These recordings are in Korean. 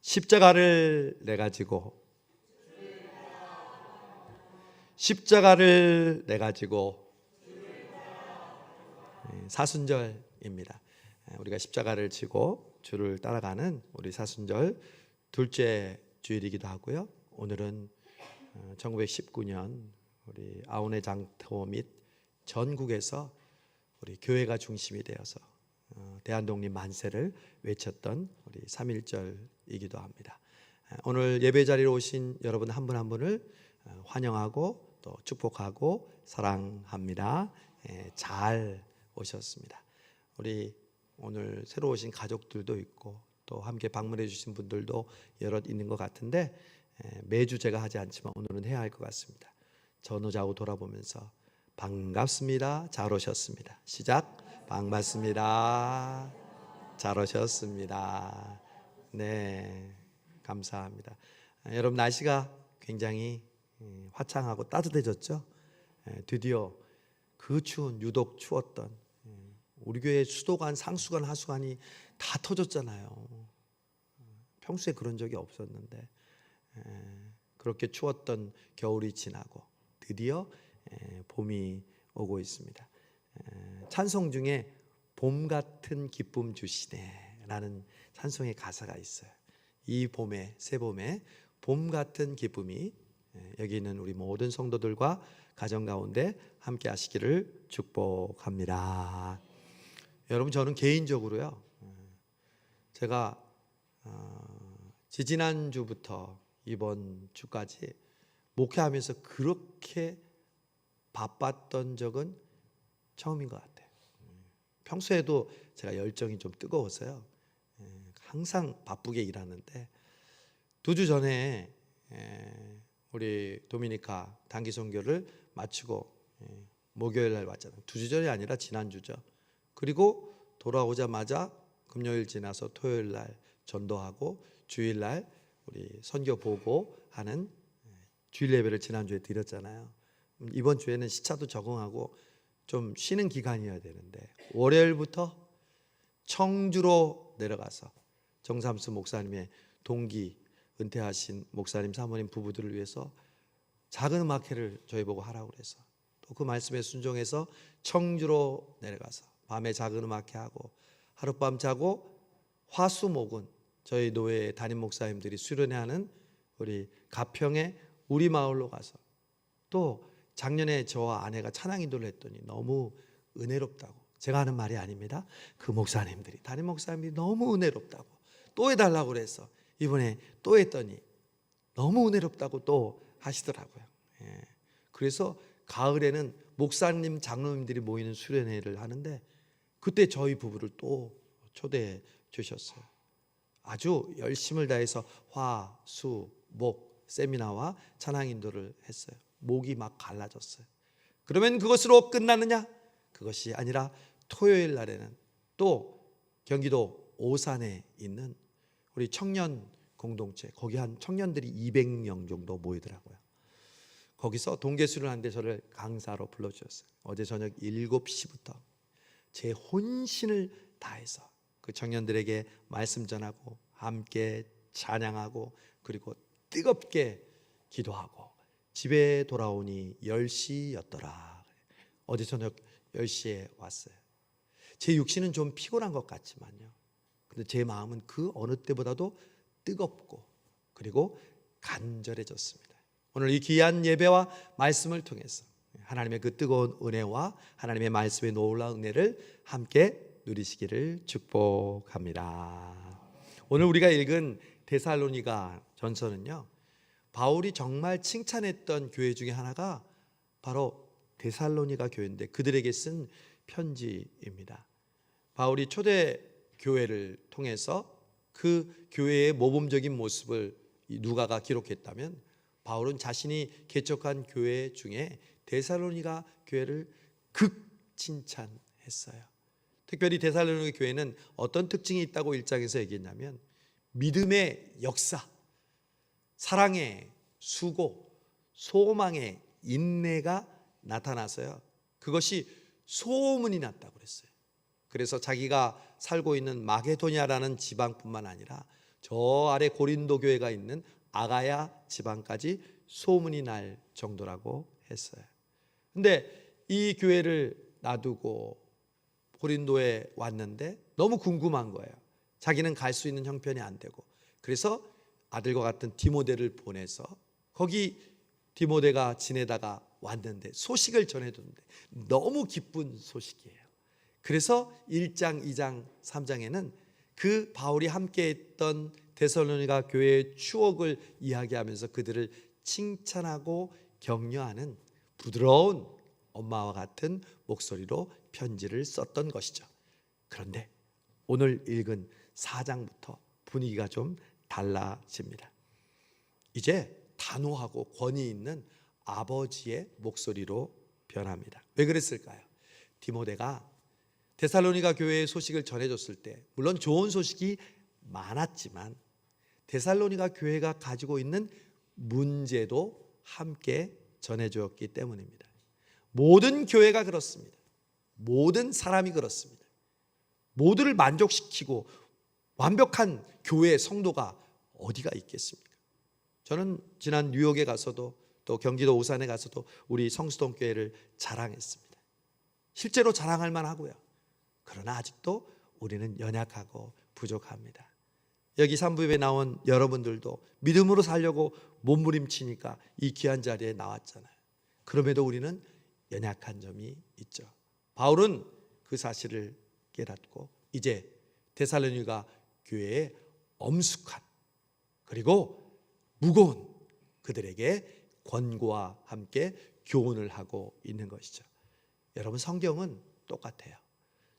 십자가를 내가 지고 십자가를 내가 지고 사순절입니다. 우리가 십자가를 지고 주를 따라가는 우리 사순절 둘째 주일이기도 하고요. 오늘은 1919년 우리 아우네 장터 및 전국에서 우리 교회가 중심이 되어서 대한독립 만세를 외쳤던 우리 3.1절이기도 합니다. 오늘 예배 자리에 오신 여러분 한 분 한 분을 환영하고 또 축복하고 사랑합니다. 잘 오셨습니다. 우리 오늘 새로 오신 가족들도 있고 또 함께 방문해 주신 분들도 여럿 있는 것 같은데 매주 제가 하지 않지만 오늘은 해야 할 것 같습니다. 전후좌우 돌아보면서 반갑습니다. 잘 오셨습니다. 시작. 반갑습니다. 잘 오셨습니다. 네, 감사합니다. 여러분 날씨가 굉장히 화창하고 따뜻해졌죠. 드디어 그 추운 유독 추웠던 우리 교회 수도관, 상수관, 하수관이 다 터졌잖아요. 평소에 그런 적이 없었는데 그렇게 추웠던 겨울이 지나고 드디어 봄이 오고 있습니다. 찬송 중에 봄 같은 기쁨 주시네 라는 찬송의 가사가 있어요. 이 봄에, 새봄에 봄 같은 기쁨이 여기 있는 우리 모든 성도들과 가정 가운데 함께 하시기를 축복합니다. 여러분, 저는 개인적으로요, 제가 지지난주부터 이번 주까지 목회하면서 그렇게 바빴던 적은 처음인 것 같아요. 평소에도 제가 열정이 좀 뜨거워서요, 항상 바쁘게 일하는데 2주 전에 우리 도미니카 단기 선교를 마치고 목요일 날 왔잖아요. 2주 전이 아니라 지난주죠. 그리고 돌아오자마자 금요일 지나서 토요일 날 전도하고 주일 날 우리 선교 보고하는 주일 예배를 지난주에 드렸잖아요. 이번 주에는 시차도 적응하고 좀 쉬는 기간이어야 되는데 월요일부터 청주로 내려가서 정삼수 목사님의 동기 은퇴하신 목사님 사모님 부부들을 위해서 작은 음악회를 저희 보고 하라고 그래서 또 그 말씀에 순종해서 청주로 내려가서 밤에 작은 음악회 하고 하룻밤 자고 화수목은 저희 노회 담임 목사님들이 수련회하는 우리 가평의 우리 마을로 가서 또 작년에 저와 아내가 찬양 인도를 했더니 너무 은혜롭다고, 제가 하는 말이 아닙니다. 그 목사님들이, 담임 목사님들이 너무 은혜롭다고 또 해달라고 그래서 이번에 또 했더니 너무 은혜롭다고 또 하시더라고요. 그래서 가을에는 목사님, 장로님들이 모이는 수련회를 하는데 그때 저희 부부를 또 초대해 주셨어요. 아주 열심을 다해서 화, 수, 목 세미나와 찬양 인도를 했어요. 목이 막 갈라졌어요. 그러면 그것으로 끝나느냐? 그것이 아니라 토요일 날에는 또 경기도 오산에 있는 우리 청년 공동체, 거기 한 청년들이 200명 정도 모이더라고요. 거기서 동계수를 하는데 저를 강사로 불러주셨어요. 어제 저녁 7시부터 제 혼신을 다해서 그 청년들에게 말씀 전하고 함께 찬양하고 그리고 뜨겁게 기도하고 집에 돌아오니 10시였더라. 어제 저녁 10시에 왔어요. 제 육신은 좀 피곤한 것 같지만요, 근데 제 마음은 그 어느 때보다도 뜨겁고 그리고 간절해졌습니다. 오늘 이 귀한 예배와 말씀을 통해서 하나님의 그 뜨거운 은혜와 하나님의 말씀의 놀라운 은혜를 함께 누리시기를 축복합니다. 오늘 우리가 읽은 데살로니가 전서는요, 바울이 정말 칭찬했던 교회 중에 하나가 바로 데살로니가 교회인데 그들에게 쓴 편지입니다. 바울이 초대 교회를 통해서 그 교회의 모범적인 모습을 누가가 기록했다면 바울은 자신이 개척한 교회 중에 데살로니가 교회를 극칭찬했어요. 특별히 데살로니가 교회는 어떤 특징이 있다고 1장에서 얘기했냐면 믿음의 역사, 사랑의 수고, 소망의 인내가 나타나서요, 그것이 소문이 났다고 그랬어요. 그래서 자기가 살고 있는 마게도냐라는 지방뿐만 아니라 저 아래 고린도 교회가 있는 아가야 지방까지 소문이 날 정도라고 했어요. 근데 이 교회를 놔두고 고린도에 왔는데 너무 궁금한 거예요. 자기는 갈 수 있는 형편이 안 되고, 그래서 아들과 같은 디모데를 보내서 거기 디모데가 지내다가 왔는데 소식을 전해줬는데 너무 기쁜 소식이에요. 그래서 1장, 2장, 3장에는 그 바울이 함께했던 데살로니가 교회의 추억을 이야기하면서 그들을 칭찬하고 격려하는 부드러운 엄마와 같은 목소리로 편지를 썼던 것이죠. 그런데 오늘 읽은 4장부터 분위기가 좀 달라집니다. 이제 단호하고 권위 있는 아버지의 목소리로 변합니다. 왜 그랬을까요? 디모데가 데살로니가 교회의 소식을 전해줬을 때 물론 좋은 소식이 많았지만 데살로니가 교회가 가지고 있는 문제도 함께 전해주었기 때문입니다. 모든 교회가 그렇습니다. 모든 사람이 그렇습니다. 모두를 만족시키고 완벽한 교회 성도가 어디가 있겠습니까? 저는 지난 뉴욕에 가서도 또 경기도 오산에 가서도 우리 성수동 교회를 자랑했습니다. 실제로 자랑할 만하고요. 그러나 아직도 우리는 연약하고 부족합니다. 여기 산부인에 나온 여러분들도 믿음으로 살려고 몸부림치니까 이 귀한 자리에 나왔잖아요. 그럼에도 우리는 연약한 점이 있죠. 바울은 그 사실을 깨닫고 이제 데살로니가 교회의 엄숙한 그리고 무거운 그들에게 권고와 함께 교훈을 하고 있는 것이죠. 여러분, 성경은 똑같아요.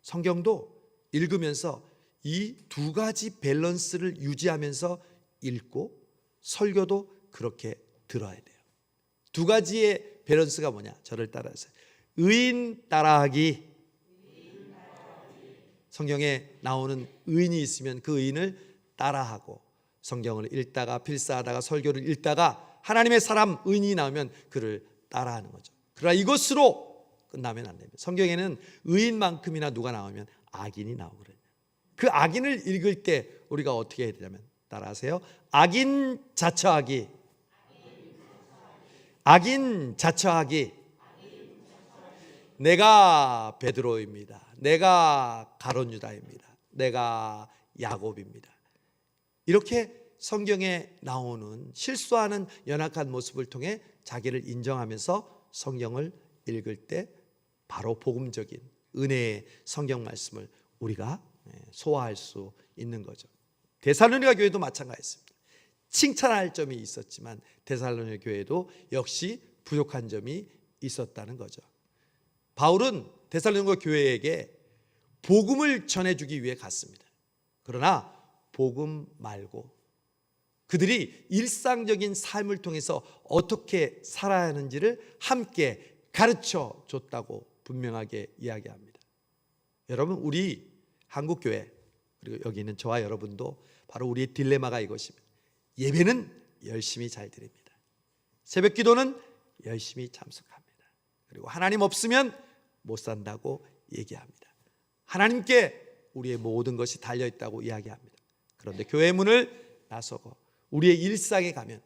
성경도 읽으면서 이 두 가지 밸런스를 유지하면서 읽고 설교도 그렇게 들어야 돼요. 두 가지의 밸런스가 뭐냐? 저를 따라하세요. 의인 따라하기. 성경에 나오는 의인이 있으면 그 의인을 따라하고, 성경을 읽다가 필사하다가 설교를 읽다가 하나님의 사람 의인이 나오면 그를 따라하는 거죠. 그러나 이것으로 끝나면 안 됩니다. 성경에는 의인만큼이나 누가 나오면 악인이 나오거든요. 그 악인을 읽을 때 우리가 어떻게 해야 되냐면, 따라하세요. 악인 자처하기. 악인 자처하기. 내가 베드로입니다. 내가 가룟 유다입니다. 내가 야곱입니다. 이렇게 성경에 나오는 실수하는 연약한 모습을 통해 자기를 인정하면서 성경을 읽을 때 바로 복음적인 은혜의 성경 말씀을 우리가 소화할 수 있는 거죠. 데살로니가 교회도 마찬가지였습니다. 칭찬할 점이 있었지만 데살로니가 교회도 역시 부족한 점이 있었다는 거죠. 바울은 데살로니가 교회에게 복음을 전해주기 위해 갔습니다. 그러나 복음 말고 그들이 일상적인 삶을 통해서 어떻게 살아야 하는지를 함께 가르쳐 줬다고 분명하게 이야기합니다. 여러분, 우리 한국교회 그리고 여기 있는 저와 여러분도 바로 우리의 딜레마가 이것입니다. 예배는 열심히 잘 드립니다. 새벽 기도는 열심히 참석합니다. 그리고 하나님 없으면 못 산다고 얘기합니다. 하나님께 우리의 모든 것이 달려있다고 이야기합니다. 그런데 교회 문을 나서고 우리의 일상에 가면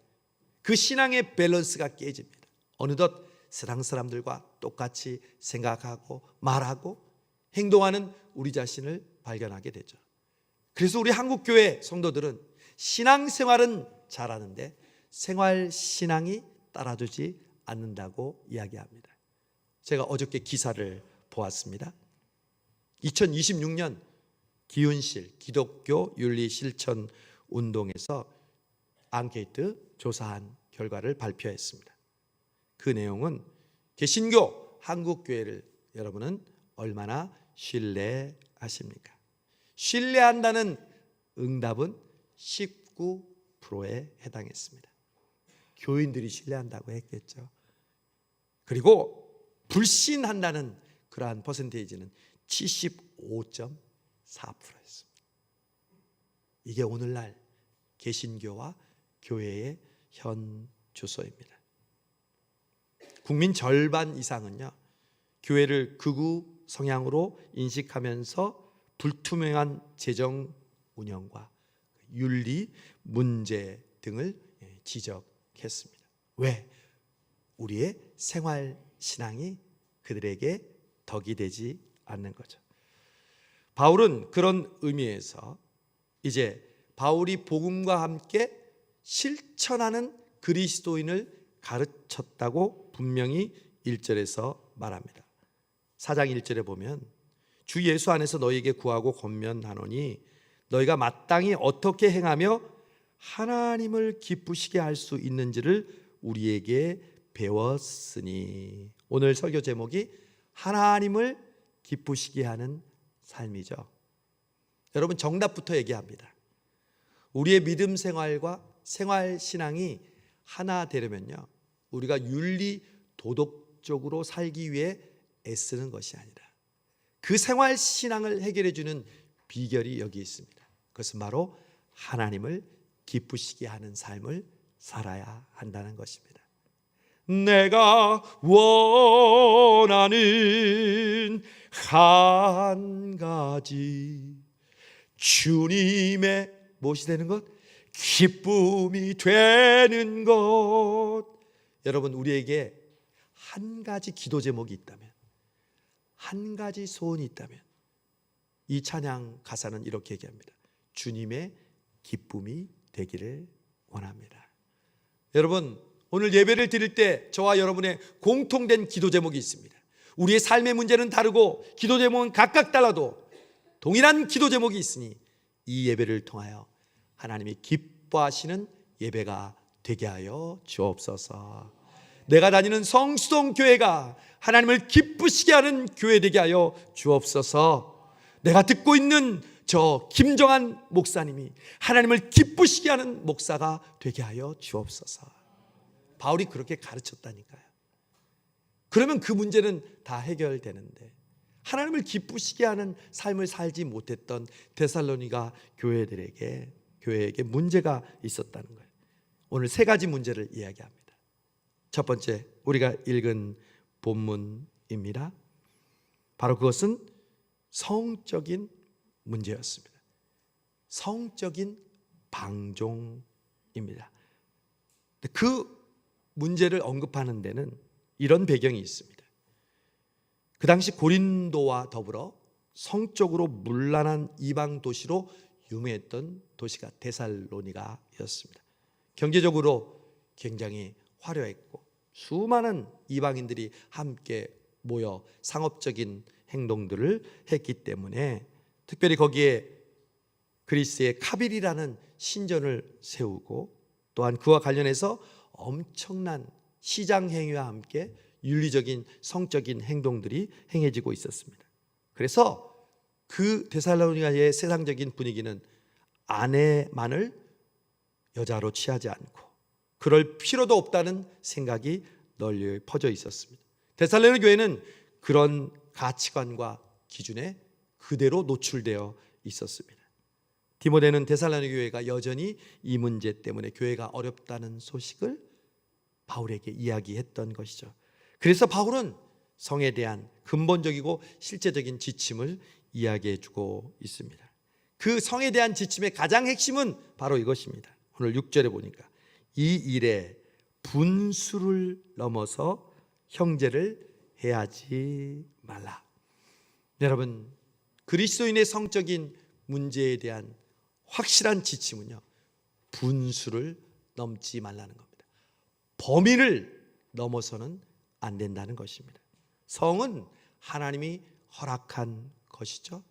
그 신앙의 밸런스가 깨집니다. 어느덧 세상 사람들과 똑같이 생각하고 말하고 행동하는 우리 자신을 발견하게 되죠. 그래서 우리 한국교회 성도들은 신앙생활은 잘하는데 생활신앙이 따라주지 않는다고 이야기합니다. 제가 어저께 기사를 보았습니다. 2026년 기훈실 기독교 윤리 실천 운동에서 앙케이트 조사한 결과를 발표했습니다. 그 내용은 개신교 한국교회를 여러분은 얼마나 신뢰하십니까? 신뢰한다는 응답은 19%에 해당했습니다. 교인들이 신뢰한다고 했겠죠. 그리고 불신한다는 그러한 퍼센테이지는 75.4%였습니다. 이게 오늘날 개신교와 교회의 현 주소입니다. 국민 절반 이상은요, 교회를 극우 성향으로 인식하면서 불투명한 재정 운영과 윤리, 문제 등을 지적했습니다. 왜? 우리의 생활 신앙이 그들에게 덕이 되지 않는 거죠. 바울은 그런 의미에서 이제 바울이 복음과 함께 실천하는 그리스도인을 가르쳤다고 분명히 1절에서 말합니다. 4장 1절에 보면 주 예수 안에서 너희에게 구하고 권면하노니 너희가 마땅히 어떻게 행하며 하나님을 기쁘시게 할 수 있는지를 우리에게 배웠으니. 오늘 설교 제목이 하나님을 기쁘시게 하는 삶이죠. 여러분, 정답부터 얘기합니다. 우리의 믿음 생활과 생활 신앙이 하나 되려면요, 우리가 윤리 도덕적으로 살기 위해 애쓰는 것이 아니라 그 생활 신앙을 해결해 주는 비결이 여기 있습니다. 그것은 바로 하나님을 기쁘시게 하는 삶을 살아야 한다는 것입니다. 내가 원하는 한 가지, 주님의 무엇이 되는 것? 기쁨이 되는 것. 여러분, 우리에게 한 가지 기도 제목이 있다면, 한 가지 소원이 있다면 이 찬양 가사는 이렇게 얘기합니다. 주님의 기쁨이 되기를 원합니다. 여러분, 오늘 예배를 드릴 때 저와 여러분의 공통된 기도 제목이 있습니다. 우리의 삶의 문제는 다르고 기도 제목은 각각 달라도 동일한 기도 제목이 있으니 이 예배를 통하여 하나님이 기뻐하시는 예배가 되게 하여 주옵소서. 내가 다니는 성수동교회가 하나님을 기쁘시게 하는 교회 되게 하여 주옵소서. 내가 듣고 있는 저 김정한 목사님이 하나님을 기쁘시게 하는 목사가 되게 하여 주옵소서. 바울이 그렇게 가르쳤다니까요. 그러면 그 문제는 다 해결되는데 하나님을 기쁘시게 하는 삶을 살지 못했던 데살로니가 교회에게 문제가 있었다는 거예요. 오늘 세 가지 문제를 이야기합니다. 첫 번째, 우리가 읽은 본문입니다. 바로 그것은 성적인 문제였습니다. 성적인 방종입니다. 그 문제를 언급하는 데는 이런 배경이 있습니다. 그 당시 고린도와 더불어 성적으로 문란한 이방 도시로 유명했던 도시가 데살로니가였습니다. 경제적으로 굉장히 화려했고 수많은 이방인들이 함께 모여 상업적인 행동들을 했기 때문에 특별히 거기에 그리스의 카빌이라는 신전을 세우고 또한 그와 관련해서 엄청난 시장 행위와 함께 윤리적인 성적인 행동들이 행해지고 있었습니다. 그래서 그 데살로니가의 세상적인 분위기는 아내만을 여자로 취하지 않고 그럴 필요도 없다는 생각이 널리 퍼져 있었습니다. 데살로니가 교회는 그런 가치관과 기준에 그대로 노출되어 있었습니다. 디모데는 데살로니가 교회가 여전히 이 문제 때문에 교회가 어렵다는 소식을 바울에게 이야기했던 것이죠. 그래서 바울은 성에 대한 근본적이고 실제적인 지침을 이야기해주고 있습니다. 그 성에 대한 지침의 가장 핵심은 바로 이것입니다. 오늘 6절에 보니까 이 일에 분수를 넘어서 형제를 해하지 말라. 여러분, 그리스도인의 성적인 문제에 대한 확실한 지침은요, 분수를 넘지 말라는 겁니다. 범위를 넘어서는 안 된다는 것입니다. 성은 하나님이 허락한 것이죠.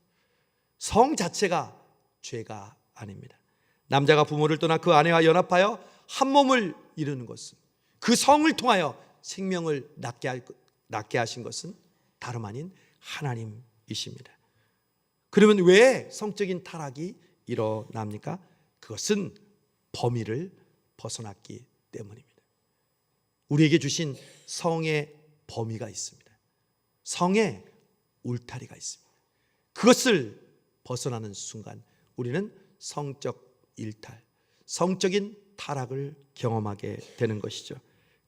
성 자체가 죄가 아닙니다. 남자가 부모를 떠나 그 아내와 연합하여 한 몸을 이루는 것은, 그 성을 통하여 생명을 낳게 하신 것은 다름 아닌 하나님이십니다. 그러면 왜 성적인 타락이 일어납니까? 그것은 범위를 벗어났기 때문입니다. 우리에게 주신 성의 범위가 있습니다. 성의 울타리가 있습니다. 그것을 벗어나는 순간 우리는 성적 일탈, 성적인 타락을 경험하게 되는 것이죠.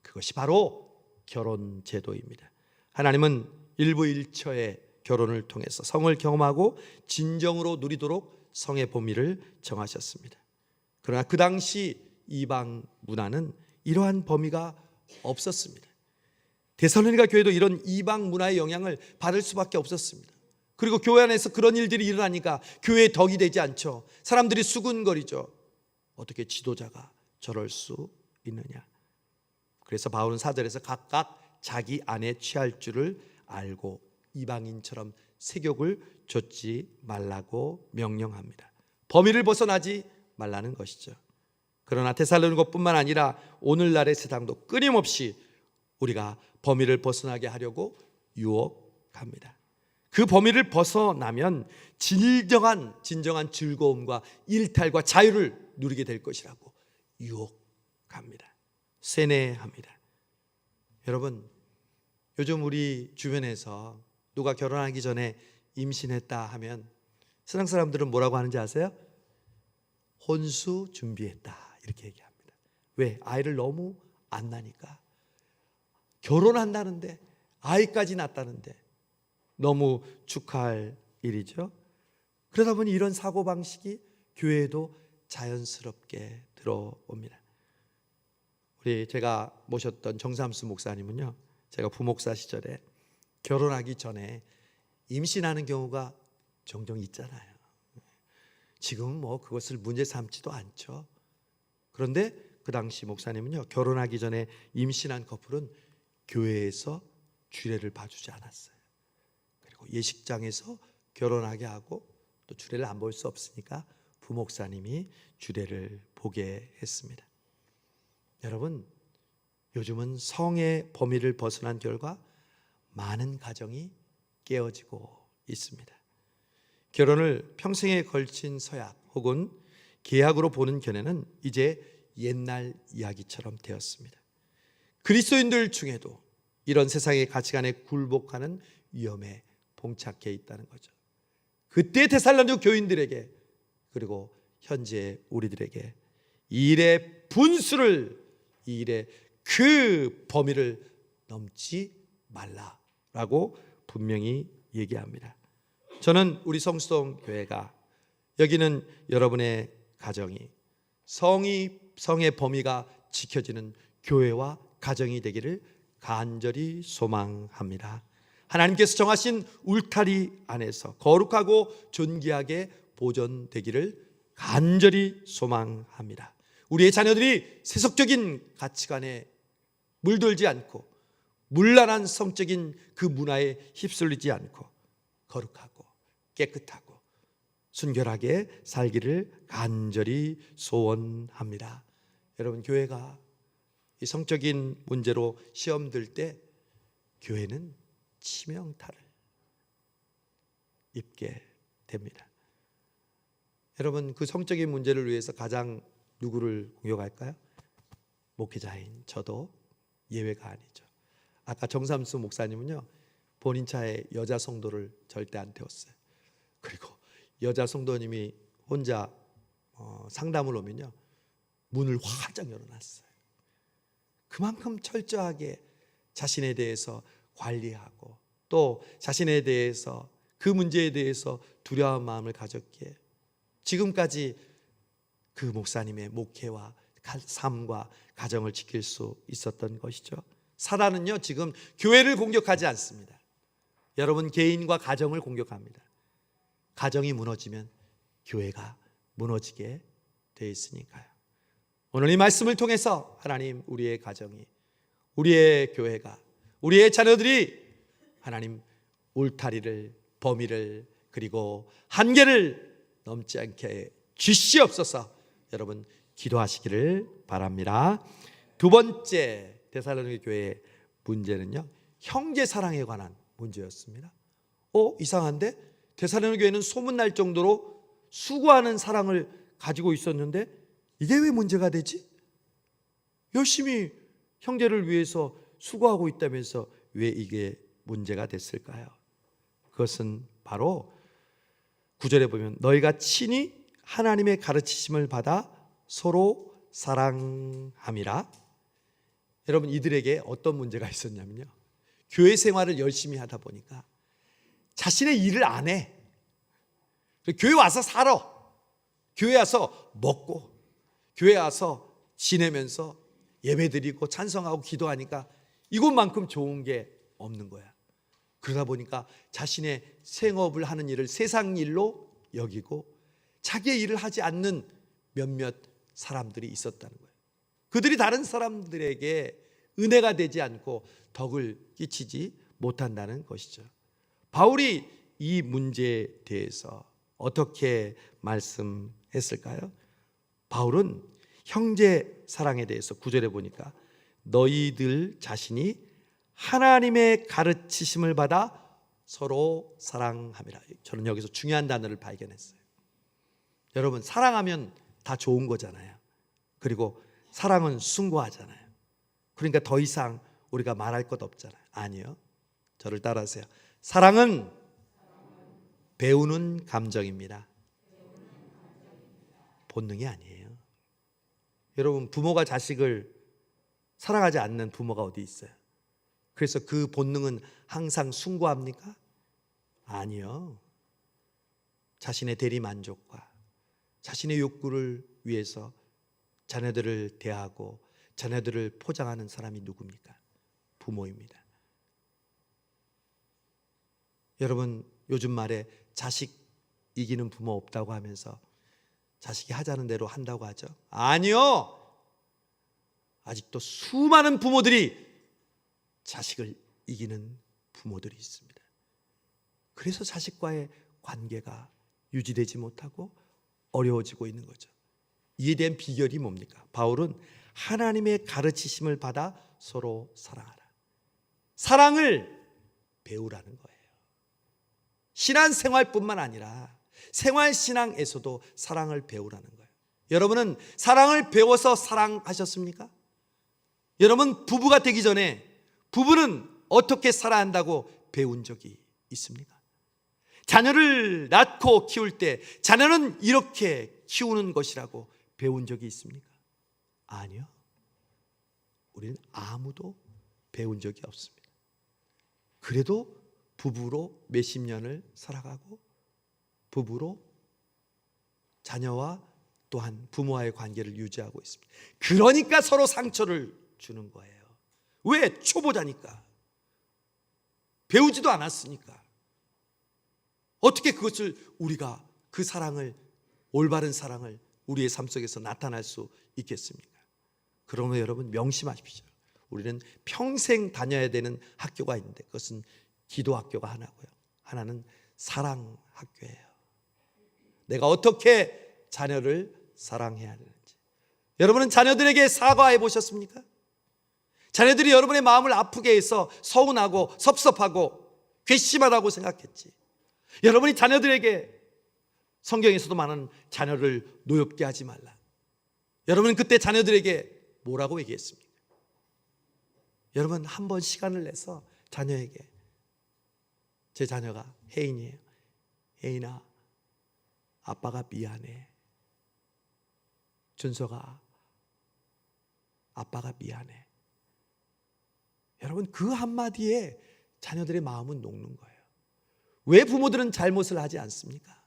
그것이 바로 결혼 제도입니다. 하나님은 일부일처의 결혼을 통해서 성을 경험하고 진정으로 누리도록 성의 범위를 정하셨습니다. 그러나 그 당시 이방 문화는 이러한 범위가 없었습니다. 데살로니가 교회도 이런 이방 문화의 영향을 받을 수밖에 없었습니다. 그리고 교회 안에서 그런 일들이 일어나니까 교회에 덕이 되지 않죠. 사람들이 수군거리죠. 어떻게 지도자가 저럴 수 있느냐. 그래서 바울은 4절에서 각각 자기 안에 취할 줄을 알고 이방인처럼 세욕을 좇지 말라고 명령합니다. 범위를 벗어나지 말라는 것이죠. 그러나 데살로니가뿐만 아니라 오늘날의 세상도 끊임없이 우리가 범위를 벗어나게 하려고 유혹합니다. 그 범위를 벗어나면 진정한 즐거움과 일탈과 자유를 누리게 될 것이라고 유혹합니다. 세뇌합니다. 여러분, 요즘 우리 주변에서 누가 결혼하기 전에 임신했다 하면 세상 사람들은 뭐라고 하는지 아세요? 혼수 준비했다 이렇게 얘기합니다. 왜? 아이를 너무 안 낳으니까. 결혼한다는데 아이까지 낳았다는데 너무 축하할 일이죠. 그러다 보니 이런 사고방식이 교회에도 자연스럽게 들어옵니다. 제가 모셨던 정삼수 목사님은요, 제가 부목사 시절에 결혼하기 전에 임신하는 경우가 종종 있잖아요. 지금은 뭐 그것을 문제 삼지도 않죠. 그런데 그 당시 목사님은요, 결혼하기 전에 임신한 커플은 교회에서 주례를 봐주지 않았어요. 그리고 예식장에서 결혼하게 하고 또 주례를 안 볼 수 없으니까 부목사님이 주례를 보게 했습니다. 여러분, 요즘은 성의 범위를 벗어난 결과 많은 가정이 깨어지고 있습니다. 결혼을 평생에 걸친 서약 혹은 계약으로 보는 견해는 이제 옛날 이야기처럼 되었습니다. 그리스도인들 중에도 이런 세상의 가치관에 굴복하는 위험에 봉착해 있다는 거죠. 그때 데살로니가 교인들에게 그리고 현재 우리들에게 이 일의 분수를, 이 일의 그 범위를 넘지 말라라고 분명히 얘기합니다. 저는 우리 성수동 교회가 여기는 여러분의 가정이 성의 범위가 지켜지는 교회와 가정이 되기를 간절히 소망합니다. 하나님께서 정하신 울타리 안에서 거룩하고 존귀하게 보존되기를 간절히 소망합니다. 우리의 자녀들이 세속적인 가치관에 물들지 않고 문란한 성적인 그 문화에 휩쓸리지 않고 거룩하고 깨끗하고 순결하게 살기를 간절히 소원합니다. 여러분, 교회가 이 성적인 문제로 시험 들 때 교회는 치명타를 입게 됩니다. 여러분, 그 성적인 문제를 위해서 가장 누구를 공격할까요? 목회자인 저도 예외가 아니죠. 아까 정삼수 목사님은요, 본인 차에 여자 성도를 절대 안 태웠어요. 그리고 여자 성도님이 혼자 상담을 오면요, 문을 활짝 열어놨어요. 그만큼 철저하게 자신에 대해서 관리하고 또 자신에 대해서 그 문제에 대해서 두려운 마음을 가졌기에 지금까지 그 목사님의 목회와 삶과 가정을 지킬 수 있었던 것이죠. 사단은요, 지금 교회를 공격하지 않습니다. 여러분 개인과 가정을 공격합니다. 가정이 무너지면 교회가 무너지게 돼 있으니까요. 오늘 이 말씀을 통해서 하나님, 우리의 가정이, 우리의 교회가, 우리의 자녀들이 하나님 울타리를, 범위를, 그리고 한계를 넘지 않게 주시옵소서. 여러분 기도하시기를 바랍니다. 두 번째 데살로니가 교회의 문제는요, 형제 사랑에 관한 문제였습니다. 이상한데 데살로니가 교회는 소문날 정도로 수고하는 사랑을 가지고 있었는데 이게 왜 문제가 되지? 열심히 형제를 위해서 수고하고 있다면서 왜 이게 문제가 됐을까요? 그것은 바로 9절에 보면 너희가 친히 하나님의 가르치심을 받아 서로 사랑함이라. 여러분, 이들에게 어떤 문제가 있었냐면요, 교회 생활을 열심히 하다 보니까 자신의 일을 안 해. 교회 와서 살아. 교회 와서 먹고 교회 와서 지내면서 예배드리고 찬성하고 기도하니까 이것만큼 좋은 게 없는 거야. 그러다 보니까 자신의 생업을 하는 일을 세상 일로 여기고 자기의 일을 하지 않는 몇몇 사람들이 있었다는 거예요. 그들이 다른 사람들에게 은혜가 되지 않고 덕을 끼치지 못한다는 것이죠. 바울이 이 문제에 대해서 어떻게 말씀했을까요? 바울은 형제 사랑에 대해서 9절에 보니까 너희들 자신이 하나님의 가르치심을 받아 서로 사랑함이라. 저는 여기서 중요한 단어를 발견했어요. 여러분, 사랑하면 다 좋은 거잖아요. 그리고 사랑은 숭고하잖아요. 그러니까 더 이상 우리가 말할 것 없잖아요. 아니요, 저를 따라하세요. 사랑은 배우는 감정입니다. 본능이 아니에요. 여러분, 부모가 자식을 사랑하지 않는 부모가 어디 있어요? 그래서 그 본능은 항상 숭고합니까? 아니요. 자신의 대리 만족과 자신의 욕구를 위해서 자녀들을 대하고 자녀들을 포장하는 사람이 누굽니까? 부모입니다. 여러분, 요즘 말에 자식 이기는 부모 없다고 하면서 자식이 하자는 대로 한다고 하죠. 아니요. 아직도 수많은 부모들이 자식을 이기는 부모들이 있습니다. 그래서 자식과의 관계가 유지되지 못하고 어려워지고 있는 거죠. 이에 대한 비결이 뭡니까? 바울은 하나님의 가르치심을 받아 서로 사랑하라. 사랑을 배우라는 거예요. 신앙생활뿐만 아니라 생활신앙에서도 사랑을 배우라는 거예요. 여러분은 사랑을 배워서 사랑하셨습니까? 여러분, 부부가 되기 전에 부부는 어떻게 살아야 한다고 배운 적이 있습니까? 자녀를 낳고 키울 때 자녀는 이렇게 키우는 것이라고 배운 적이 있습니까? 아니요. 우리는 아무도 배운 적이 없습니다. 그래도 부부로 몇십 년을 살아가고 부부로 자녀와 또한 부모와의 관계를 유지하고 있습니다. 그러니까 서로 상처를 주는 거예요. 왜? 초보자니까. 배우지도 않았으니까. 어떻게 그것을 우리가 그 사랑을, 올바른 사랑을 우리의 삶 속에서 나타날 수 있겠습니까? 그러면 여러분 명심하십시오. 우리는 평생 다녀야 되는 학교가 있는데 그것은 기도학교가 하나고요. 하나는 사랑학교예요. 내가 어떻게 자녀를 사랑해야 하는지. 여러분은 자녀들에게 사과해 보셨습니까? 자녀들이 여러분의 마음을 아프게 해서 서운하고 섭섭하고 괘씸하다고 생각했지. 여러분이 자녀들에게, 성경에서도 많은 자녀를 노엽게 하지 말라. 여러분은 그때 자녀들에게 뭐라고 얘기했습니까? 여러분, 한번 시간을 내서 자녀에게, 제 자녀가 혜인이에요. 혜인아, 아빠가 미안해. 준서가, 아빠가 미안해. 여러분, 그 한마디에 자녀들의 마음은 녹는 거예요. 왜 부모들은 잘못을 하지 않습니까?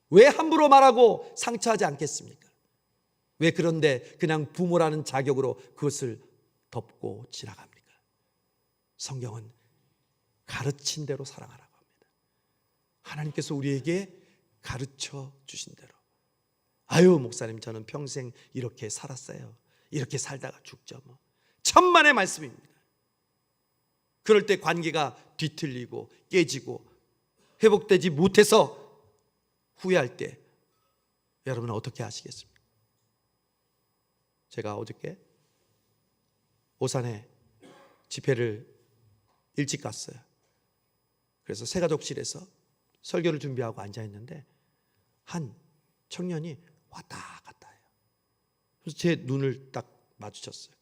왜 함부로 말하고 상처하지 않겠습니까? 왜 그런데 그냥 부모라는 자격으로 그것을 덮고 지나갑니까? 성경은 가르친 대로 사랑하라고 합니다. 하나님께서 우리에게 가르쳐 주신 대로. 아유, 목사님, 저는 평생 이렇게 살았어요. 이렇게 살다가 죽죠 뭐. 천만의 말씀입니다. 그럴 때 관계가 뒤틀리고 깨지고 회복되지 못해서 후회할 때 여러분은 어떻게 하시겠습니까? 제가 어저께 오산에 집회를 일찍 갔어요. 그래서 새가족실에서 설교를 준비하고 앉아있는데 한 청년이 왔다 갔다 해요. 그래서 제 눈을 딱 마주쳤어요.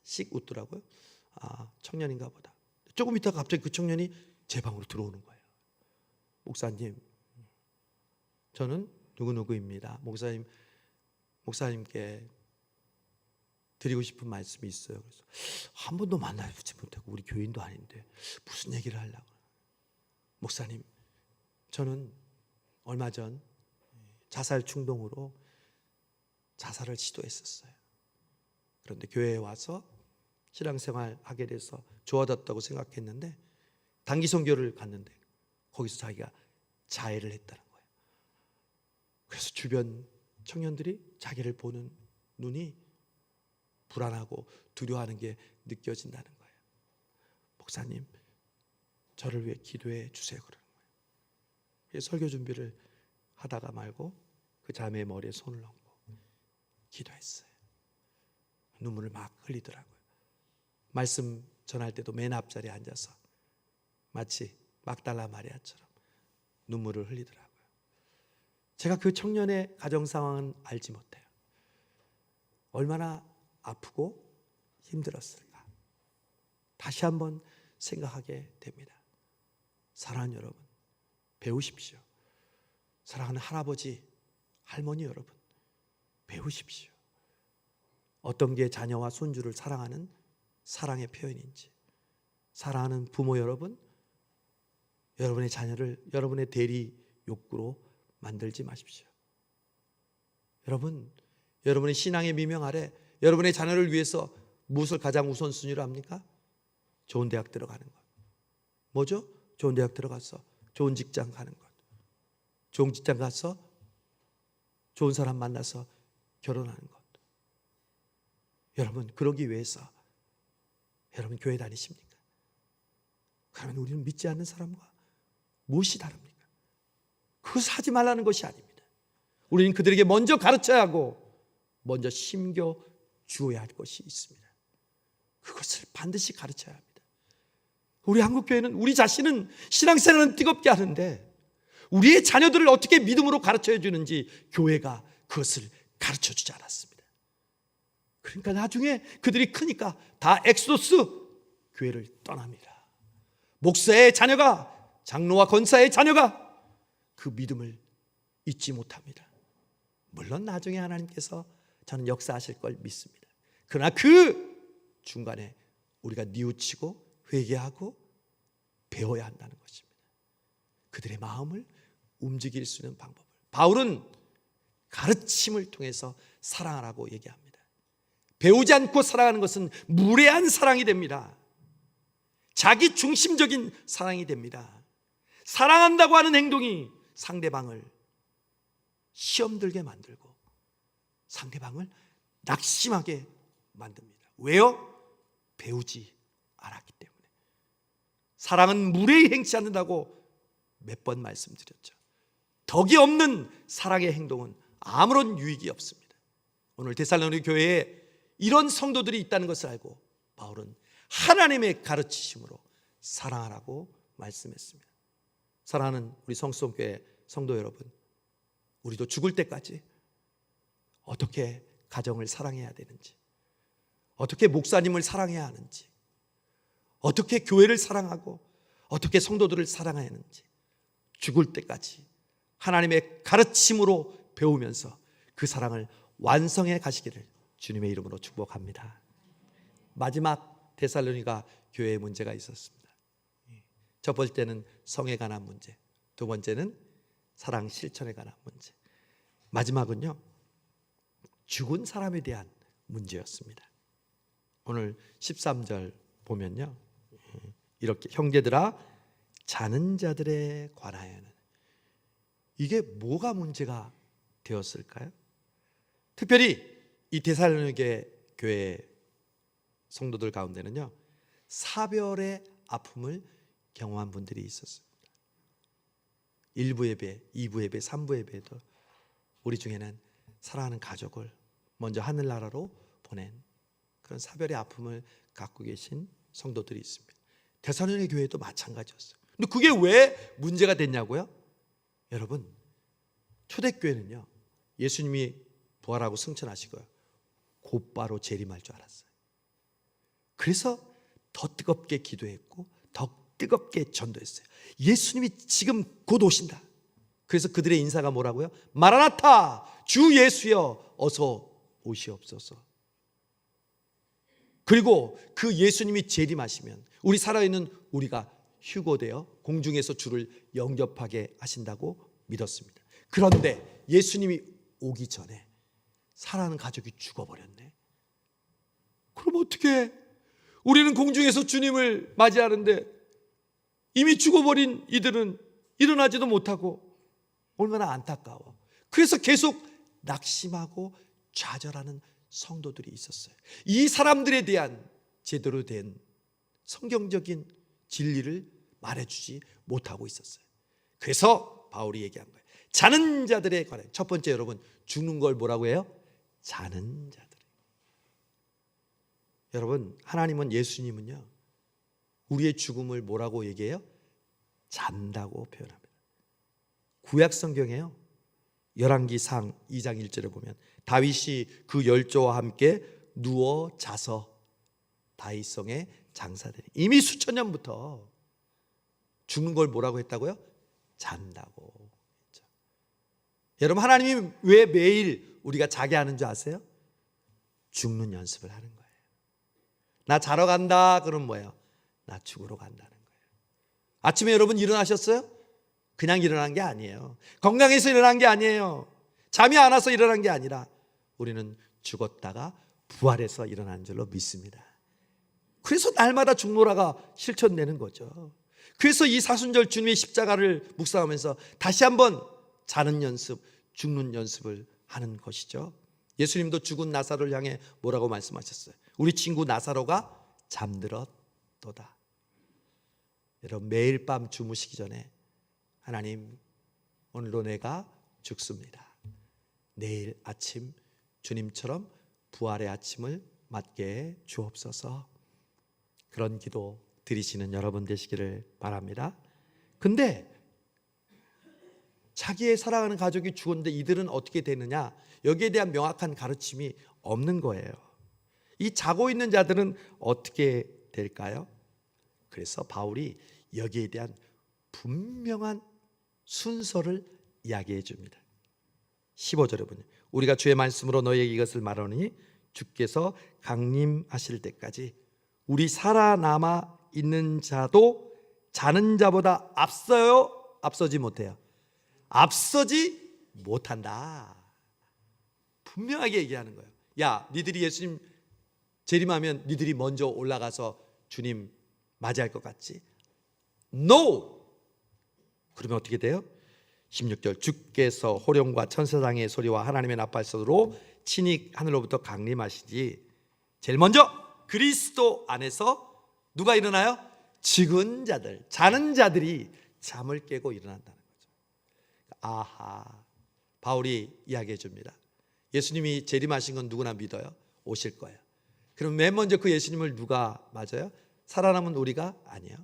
씩 웃더라고요. 아, 청년인가 보다. 조금 있다가 갑자기 그 청년이 제 방으로 들어오는 거예요. 목사님, 저는 누구누구입니다. 목사님께 드리고 싶은 말씀이 있어요. 그래서 한 번도 만나보지 못하고 우리 교인도 아닌데 무슨 얘기를 하려고. 목사님, 저는 얼마 전 자살 충동으로 자살을 시도했었어요. 그런데 교회에 와서 신앙생활 하게 돼서 좋아졌다고 생각했는데 단기 선교를 갔는데 거기서 자기가 자해를 했다는 거예요. 그래서 주변 청년들이 자기를 보는 눈이 불안하고 두려워하는 게 느껴진다는 거예요. 목사님, 저를 위해 기도해 주세요 그러는 거예요. 설교 준비를 하다가 말고 그 자매의 머리에 손을 얹고 기도했어요. 눈물을 막 흘리더라고요. 말씀 전할 때도 맨 앞자리에 앉아서 마치 막달라 마리아처럼 눈물을 흘리더라고요. 제가 그 청년의 가정 상황은 알지 못해요. 얼마나 아프고 힘들었을까 다시 한번 생각하게 됩니다. 사랑하는 여러분, 배우십시오. 사랑하는 할아버지, 할머니 여러분, 배우십시오. 어떤 게 자녀와 손주를 사랑하는 사랑의 표현인지. 사랑하는 부모 여러분, 여러분의 자녀를 여러분의 대리 욕구로 만들지 마십시오. 여러분, 여러분의 신앙의 미명 아래 여러분의 자녀를 위해서 무엇을 가장 우선순위로 합니까? 좋은 대학 들어가는 것. 뭐죠? 좋은 대학 들어가서 좋은 직장 가는 것. 좋은 직장 가서 좋은 사람 만나서 결혼하는 것. 여러분, 그러기 위해서 여러분 교회 다니십니까? 그러면 우리는 믿지 않는 사람과 무엇이 다릅니까? 그것을 하지 말라는 것이 아닙니다. 우리는 그들에게 먼저 가르쳐야 하고 먼저 심겨 주어야 할 것이 있습니다. 그것을 반드시 가르쳐야 합니다. 우리 한국교회는 우리 자신은 신앙생활은 뜨겁게 하는데 우리의 자녀들을 어떻게 믿음으로 가르쳐 주는지 교회가 그것을 가르쳐 주지 않았습니다. 그러니까 나중에 그들이 크니까 다 엑소도스 교회를 떠납니다. 목사의 자녀가, 장로와 권사의 자녀가 그 믿음을 잊지 못합니다. 물론 나중에 하나님께서 저는 역사하실 걸 믿습니다. 그러나 그 중간에 우리가 뉘우치고 회개하고 배워야 한다는 것입니다. 그들의 마음을 움직일 수 있는 방법을 바울은 가르침을 통해서 사랑하라고 얘기합니다. 배우지 않고 사랑하는 것은 무례한 사랑이 됩니다. 자기 중심적인 사랑이 됩니다. 사랑한다고 하는 행동이 상대방을 시험 들게 만들고 상대방을 낙심하게 만듭니다. 왜요? 배우지 않았기 때문에. 사랑은 무례히 행치 않는다고 몇 번 말씀드렸죠. 덕이 없는 사랑의 행동은 아무런 유익이 없습니다. 오늘 데살로니가 교회에 이런 성도들이 있다는 것을 알고 바울은 하나님의 가르치심으로 사랑하라고 말씀했습니다. 사랑하는 우리 성수교회 성도 여러분, 우리도 죽을 때까지 어떻게 가정을 사랑해야 되는지, 어떻게 목사님을 사랑해야 하는지, 어떻게 교회를 사랑하고 어떻게 성도들을 사랑해야 하는지 죽을 때까지 하나님의 가르침으로 배우면서 그 사랑을 완성해 가시기를 주님의 이름으로 축복합니다. 마지막 데살로니가 교회에 문제가 있었습니다. 첫 번째는 성에 관한 문제, 두 번째는 사랑 실천에 관한 문제, 마지막은요 죽은 사람에 대한 문제였습니다. 오늘 13절 보면요 이렇게 형제들아 자는 자들에 관하여는, 이게 뭐가 문제가 되었을까요? 특별히 이 데살로니가 교회 성도들 가운데는요 사별의 아픔을 경험한 분들이 있었습니다. 1부 예배, 2부 예배, 3부 예배도 우리 중에는 사랑하는 가족을 먼저 하늘나라로 보낸 그런 사별의 아픔을 갖고 계신 성도들이 있습니다. 데살로니가 교회도 마찬가지였어요. 근데 그게 왜 문제가 됐냐고요? 여러분, 초대교회는요 예수님이 부활하고 승천하시고요 곧바로 재림할 줄 알았어요. 그래서 더 뜨겁게 기도했고 더 뜨겁게 전도했어요. 예수님이 지금 곧 오신다. 그래서 그들의 인사가 뭐라고요? 마라나타, 주 예수여 어서 오시옵소서. 그리고 그 예수님이 재림하시면 우리 살아있는 우리가 휴거되어 공중에서 주를 영접하게 하신다고 믿었습니다. 그런데 예수님이 오기 전에 사랑하는 가족이 죽어버렸네. 그럼 어떻게? 우리는 공중에서 주님을 맞이하는데 이미 죽어버린 이들은 일어나지도 못하고 얼마나 안타까워. 그래서 계속 낙심하고 좌절하는 성도들이 있었어요. 이 사람들에 대한 제대로 된 성경적인 진리를 말해주지 못하고 있었어요. 그래서 바울이 얘기한 거예요. 자는 자들에 관해. 첫 번째, 여러분, 죽는 걸 뭐라고 해요? 자는 자들. 여러분, 하나님은, 예수님은요, 우리의 죽음을 뭐라고 얘기해요? 잔다고 표현합니다. 구약 성경에요, 열왕기상 2장 1절에 보면 다윗이 그 열조와 함께 누워 자서 다윗성에 장사되니, 이미 수천 년부터 죽는 걸 뭐라고 했다고요? 잔다고 했죠. 여러분, 하나님이 왜 매일 우리가 자게 하는 줄 아세요? 죽는 연습을 하는 거예요. 나 자러 간다 그러면 뭐예요? 나 죽으러 간다는 거예요. 아침에 여러분 일어나셨어요? 그냥 일어난 게 아니에요. 건강해서 일어난 게 아니에요. 잠이 안 와서 일어난 게 아니라 우리는 죽었다가 부활해서 일어난 줄로 믿습니다. 그래서 날마다 죽노라가 실천되는 거죠. 그래서 이 사순절 주님의 십자가를 묵상하면서 다시 한번 자는 연습, 죽는 연습을 하는 것이죠. 예수님도 죽은 나사로를 향해 뭐라고 말씀하셨어요? 우리 친구 나사로가 잠들었도다. 여러분, 매일 밤 주무시기 전에 하나님, 오늘도 내가 죽습니다. 내일 아침 주님처럼 부활의 아침을 맞게 주옵소서. 그런 기도 드리시는 여러분 되시기를 바랍니다. 근데 자기의 사랑하는 가족이 죽었는데 이들은 어떻게 되느냐? 여기에 대한 명확한 가르침이 없는 거예요. 이 자고 있는 자들은 어떻게 될까요? 그래서 바울이 여기에 대한 분명한 순서를 이야기해 줍니다. 15절에 보면 우리가 주의 말씀으로 너희에게 이것을 말하노니 주께서 강림하실 때까지 우리 살아남아 있는 자도 자는 자보다 앞서요? 앞서지 못해요? 앞서지 못한다. 분명하게 얘기하는 거예요. 야, 니들이 예수님 재림하면 니들이 먼저 올라가서 주님 맞이할 것 같지? No! 그러면 어떻게 돼요? 16절 주께서 호령과 천사장의 소리와 하나님의 나팔 소리로 친히 하늘로부터 강림하시지. 제일 먼저 그리스도 안에서 누가 일어나요? 죽은 자들, 자는 자들이 잠을 깨고 일어난다는 거죠. 아하, 바울이 이야기해 줍니다. 예수님이 재림하신 건 누구나 믿어요. 오실 거예요. 그럼 맨 먼저 그 예수님을 누가 맞아요? 살아남은 우리가? 아니에요.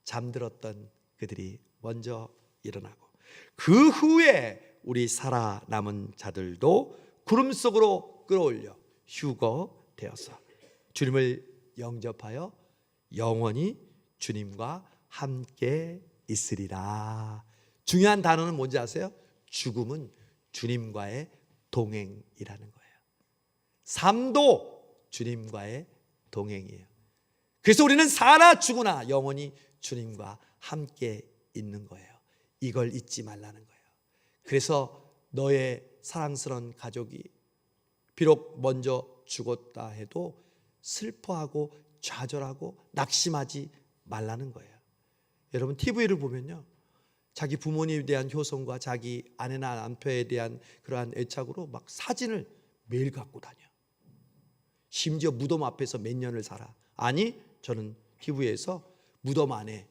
잠들었던 그들이 먼저 일어나고 그 후에 우리 살아남은 자들도 구름 속으로 끌어올려 휴거되어서 주님을 영접하여 영원히 주님과 함께 있으리라. 중요한 단어는 뭔지 아세요? 죽음은 주님과의 동행이라는 거예요. 삶도 주님과의 동행이에요. 그래서 우리는 사나 죽으나 영원히 주님과 함께 있는 거예요. 이걸 잊지 말라는 거예요. 그래서 너의 사랑스러운 가족이 비록 먼저 죽었다 해도 슬퍼하고 좌절하고 낙심하지 말라는 거예요. 여러분, TV를 보면요, 자기 부모님에 대한 효성과 자기 아내나 남편에 대한 그러한 애착으로 막 사진을 매일 갖고 다녀. 심지어 무덤 앞에서 몇 년을 살아. 아니, 저는 TV에서 무덤 안에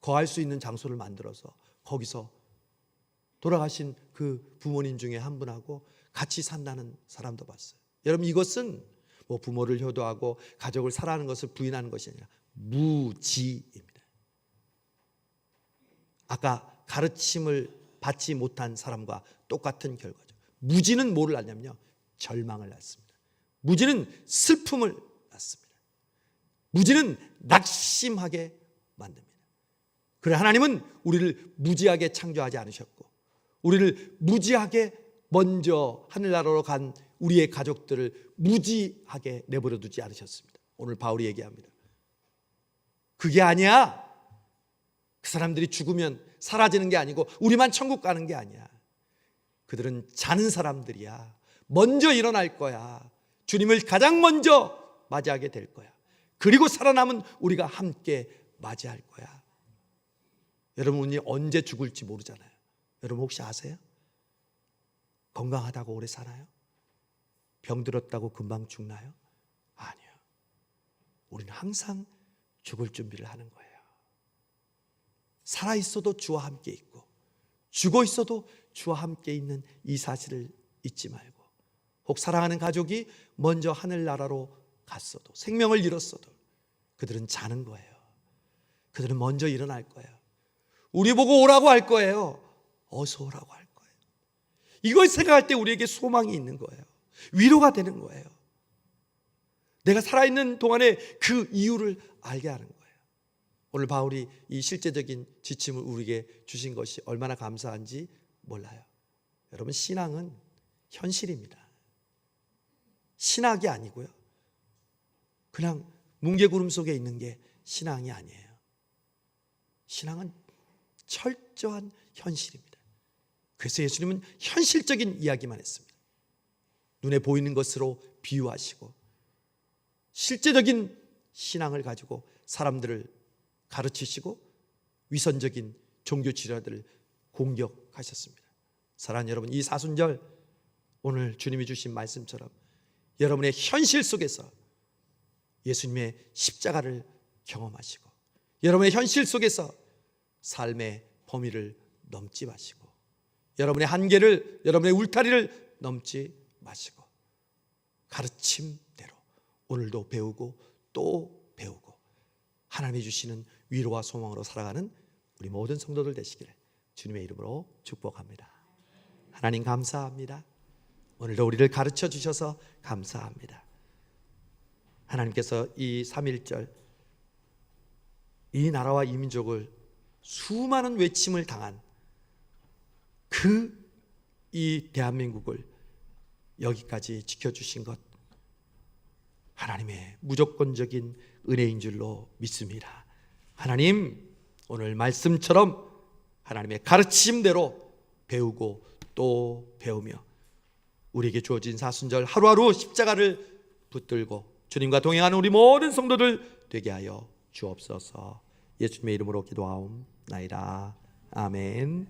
거할 수 있는 장소를 만들어서 거기서 돌아가신 그 부모님 중에 한 분하고 같이 산다는 사람도 봤어요. 여러분, 이것은 뭐 부모를 효도하고 가족을 사랑하는 것을 부인하는 것이 아니라 무지입니다. 아까 가르침을 받지 못한 사람과 똑같은 결과죠. 무지는 뭐를 낳냐면요, 절망을 낳습니다. 무지는 슬픔을 낳습니다. 무지는 낙심하게 만듭니다. 그래, 하나님은 우리를 무지하게 창조하지 않으셨고 우리를 무지하게 먼저 하늘나라로 간 우리의 가족들을 무지하게 내버려 두지 않으셨습니다. 오늘 바울이 얘기합니다. 그게 아니야. 그 사람들이 죽으면 사라지는 게 아니고 우리만 천국 가는 게 아니야. 그들은 자는 사람들이야. 먼저 일어날 거야. 주님을 가장 먼저 맞이하게 될 거야. 그리고 살아남은 우리가 함께 맞이할 거야. 여러분이 언제 죽을지 모르잖아요. 여러분 혹시 아세요? 건강하다고 오래 사나요? 병들었다고 금방 죽나요? 아니요. 우리는 항상 죽을 준비를 하는 거예요. 살아있어도 주와 함께 있고 죽어 있어도 주와 함께 있는 이 사실을 잊지 말고, 혹 사랑하는 가족이 먼저 하늘나라로 갔어도, 생명을 잃었어도 그들은 자는 거예요. 그들은 먼저 일어날 거예요. 우리 보고 오라고 할 거예요. 어서 오라고 할 거예요. 이걸 생각할 때 우리에게 소망이 있는 거예요. 위로가 되는 거예요. 내가 살아있는 동안에 그 이유를 알게 하는 거예요. 오늘 바울이 이 실제적인 지침을 우리에게 주신 것이 얼마나 감사한지 몰라요. 여러분, 신앙은 현실입니다. 신학이 아니고요, 그냥 뭉게구름 속에 있는 게 신앙이 아니에요. 신앙은 철저한 현실입니다. 그래서 예수님은 현실적인 이야기만 했습니다. 눈에 보이는 것으로 비유하시고 실제적인 신앙을 가지고 사람들을 가르치시고 위선적인 종교 지도자들을 공격하셨습니다. 사랑하는 여러분, 이 사순절 오늘 주님이 주신 말씀처럼 여러분의 현실 속에서 예수님의 십자가를 경험하시고, 여러분의 현실 속에서 삶의 범위를 넘지 마시고, 여러분의 한계를, 여러분의 울타리를 넘지 마시고, 가르침대로 오늘도 배우고 또 배우고 하나님이 주시는 위로와 소망으로 살아가는 우리 모든 성도들 되시기를 주님의 이름으로 축복합니다. 하나님 감사합니다. 오늘도 우리를 가르쳐 주셔서 감사합니다. 하나님께서 이 3.1절 이 나라와 이 민족을 수많은 외침을 당한 이 대한민국을 여기까지 지켜주신 것, 하나님의 무조건적인 은혜인 줄로 믿습니다. 하나님, 오늘 말씀처럼 하나님의 가르침대로 배우고 또 배우며 우리에게 주어진 사순절 하루하루 십자가를 붙들고 주님과 동행하는 우리 모든 성도들 되게 하여 주옵소서. 예수님의 이름으로 기도하옵나이다. 아멘.